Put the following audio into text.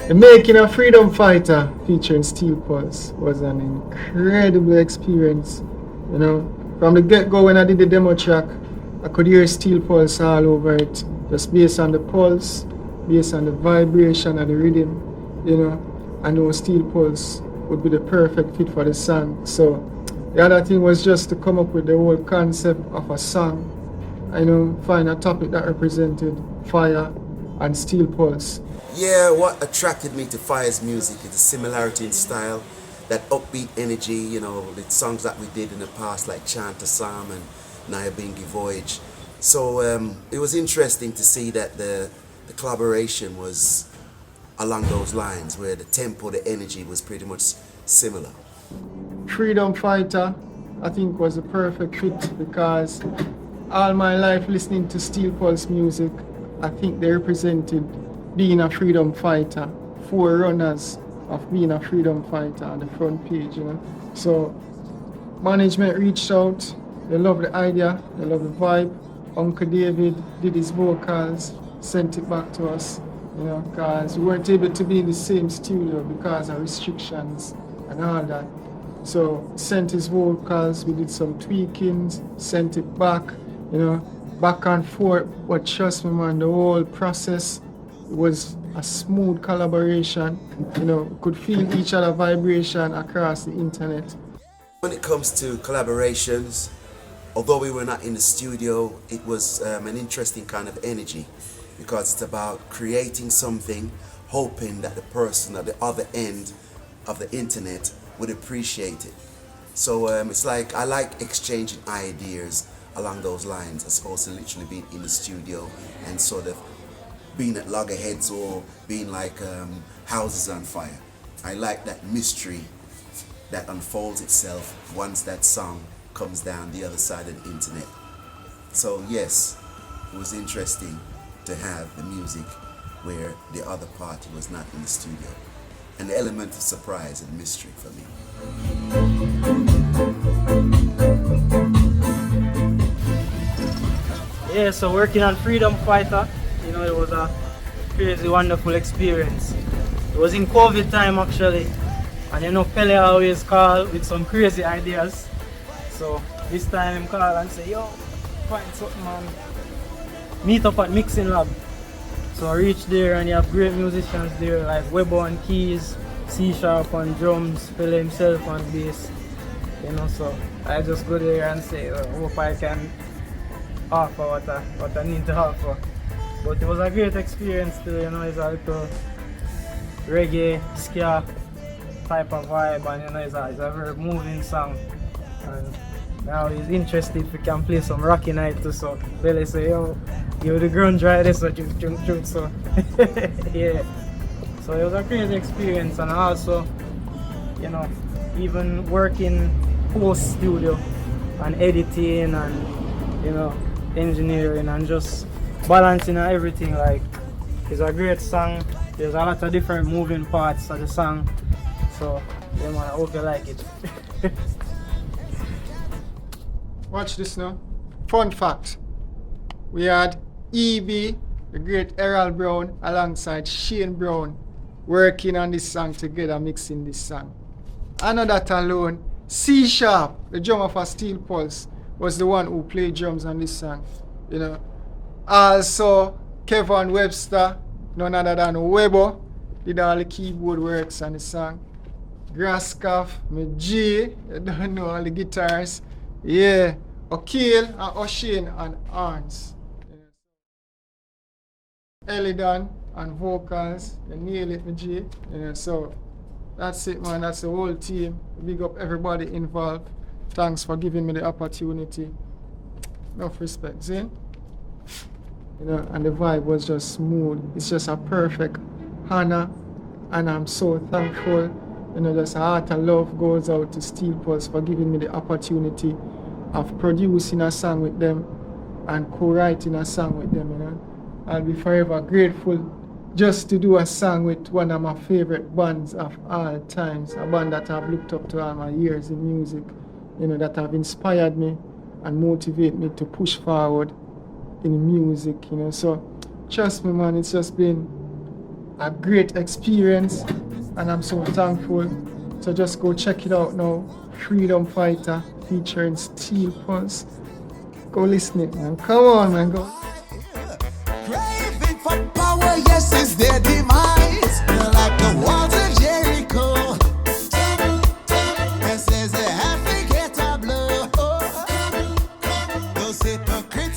The making of Freedom Fighter featuring Steel Pulse was an incredible experience. You know, from the get-go when I did the demo track, I could hear Steel Pulse all over it, just based on the pulse, based on the vibration of the rhythm. You know, I know Steel Pulse would be the perfect fit for the song. So the other thing was just to come up with the whole concept of a song. I know, find a topic that represented fire and Steel Pulse. Yeah, what attracted me to F.Y.A.H's music is the similarity in style, that upbeat energy, you know, the songs that we did in the past like Chant a Psalm and Naya Bingi Voyage. So it was interesting to see that the collaboration was along those lines, where the tempo, the energy was pretty much similar. Freedom Fighter, I think, was a perfect fit because all my life listening to Steel Pulse music, I think they represented being a freedom fighter, forerunners of being a freedom fighter on the front page, you know. So management reached out, they loved the idea, they loved the vibe. Uncle David did his vocals, sent it back to us, you know, because we weren't able to be in the same studio because of restrictions and all that. So sent his vocals, we did some tweakings, sent it back, you know, back and forth. But trust me, man, the whole process was a smooth collaboration. You know, could feel each other vibration across the internet. When it comes to collaborations, although we were not in the studio, it was an interesting kind of energy, because it's about creating something, hoping that the person at the other end of the internet would appreciate it. So it's like, I like exchanging ideas along those lines, as opposed to literally being in the studio and sort of being at loggerheads or being like houses on fire. I like that mystery that unfolds itself once that song comes down the other side of the internet. So yes, it was interesting to have the music where the other party was not in the studio. An element of surprise and mystery for me. Yeah, so working on Freedom Fighter, you know, it was a crazy, wonderful experience. It was in COVID time actually, and you know, Pele always call with some crazy ideas. So this time him call and say, yo, find something, man. Meet up at Mixing Lab. So I reached there and you have great musicians there like Webo on keys, C Sharp on drums, Pele himself on bass. You know, so I just go there and say, hope I can offer what I need to offer. But it was a great experience too, you know, it's a little reggae, ska type of vibe, and you know, it's a very moving song. And now he's interested if we can play some Rocky Night too, so Pele say, yo, give the grunge right this, so so yeah. So it was a crazy experience, and also, you know, even working post studio and editing and, you know, engineering and just balancing and everything. Like, it's a great song. There's a lot of different moving parts of the song. So yeah, man, I hope you like it. Watch this now. Fun fact. We had EB, the great Errol Brown, alongside Shane Brown, working on this song together, mixing this song. And not that alone, C Sharp, the drummer for Steel Pulse, was the one who played drums on this song. You know. Also, Kevin Webster, none other than Webo, did all the keyboard works on the song. Graskov, my G, you don't know all the guitars. Yeah, O'Keel and O'Shane and Arns. Elidon and vocals, you nail it, my G. So that's it, man. That's the whole team. Big up everybody involved. Thanks for giving me the opportunity. Enough respect, Zane. You know, and the vibe was just smooth. It's just a perfect honor, and I'm so thankful. You know, just a heart of love goes out to Steel Pulse for giving me the opportunity of producing a song with them and co-writing a song with them. You know, I'll be forever grateful just to do a song with one of my favorite bands of all times, a band that I've looked up to all my years in music. You know, that have inspired me and motivated me to push forward in music, you know. So trust me, man, it's just been a great experience, and I'm so thankful. So just go check it out now. Freedom Fighter featuring Steel Pulse. Go listen it, man. Come on, man. Go. Craving for power, yes, is their demise. Like the walls of Jericho. This is the have to get a blow. Those hypocrites.